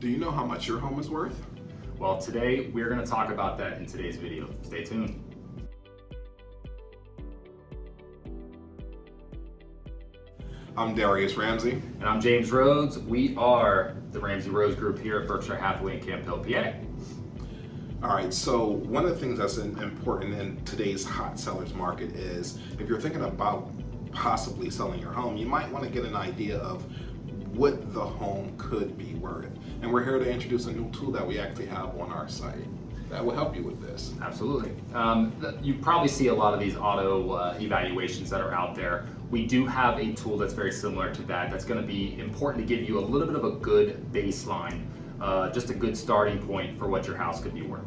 Do you know how much your home is worth? Well, today we're going to talk about that in today's video. Stay tuned. I'm Darius Ramsey. And I'm James Rhoads. We are the Ramsey Rose Group here at Berkshire, Hathaway, and Camp Hill, PA. All right, so one of the things that's important in today's hot sellers market is if you're thinking about possibly selling your home, you might want to get an idea of what the home could be worth. And we're here to introduce a new tool that we actually have on our site that will help you with this. Absolutely. You probably see a lot of these auto evaluations that are out there. We do have a tool that's very similar to that. That's going to be important to give you a little bit of a good baseline, just a good starting point for what your house could be worth.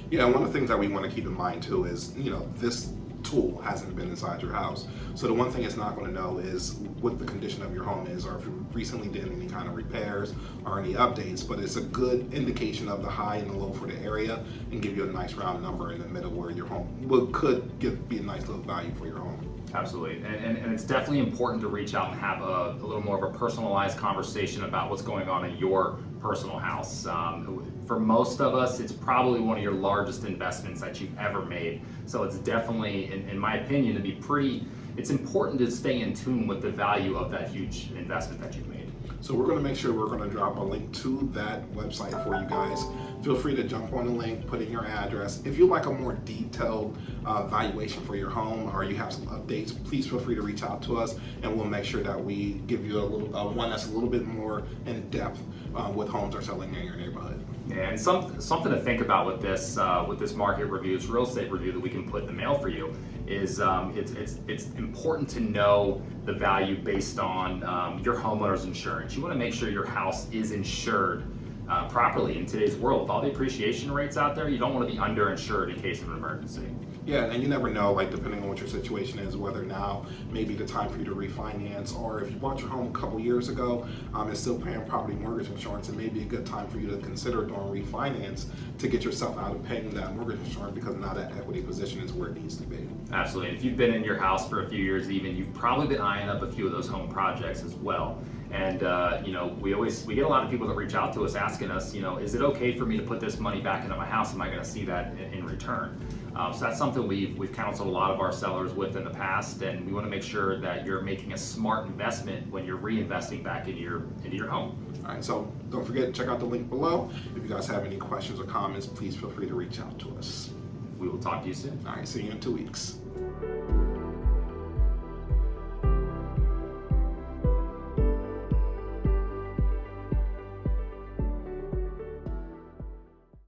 Yeah, one of the things that we want to keep in mind too is, this tool hasn't been inside your house. So the one thing it's not going to know is what the condition of your home is, or if you recently did any kind of repairs or any updates, but it's a good indication of the high and the low for the area and give you a nice round number in the middle where your home could be a nice little value for your home. Absolutely, and it's definitely important to reach out and have a little more of a personalized conversation about what's going on in your personal house. For most of us, it's probably one of your largest investments that you've ever made. So it's definitely, in my opinion, it's important to stay in tune with the value of that huge investment that you've made. So we're going to make sure we're going to drop a link to that website for you guys. Feel free to jump on the link, put in your address. If you'd like a more detailed valuation for your home, or you have some updates, please feel free to reach out to us, and we'll make sure that we give you a little one that's a little bit more in depth with homes are selling in your neighborhood. And something to think about with this market review, this real estate review that we can put in the mail for you, is it's important to know the value based on your homeowner's insurance. You want to make sure your house is insured properly in today's world. With all the appreciation rates out there, you don't want to be underinsured in case of an emergency. Yeah, and you never know, depending on what your situation is, whether now may be the time for you to refinance, or if you bought your home a couple years ago and still paying property mortgage insurance, it may be a good time for you to consider doing refinance to get yourself out of paying that mortgage insurance, because now that equity position is where it needs to be. Absolutely. And if you've been in your house for a few years even, you've probably been eyeing up a few of those home projects as well. And we get a lot of people that reach out to us asking us, is it okay for me to put this money back into my house? Am I going to see that in return? So that's something we've counseled a lot of our sellers with in the past, and we want to make sure that you're making a smart investment when you're reinvesting back into your home. All right, so don't forget to check out the link below. If you guys have any questions or comments, please feel free to reach out to us. We will talk to you soon. All right, see you in 2 weeks.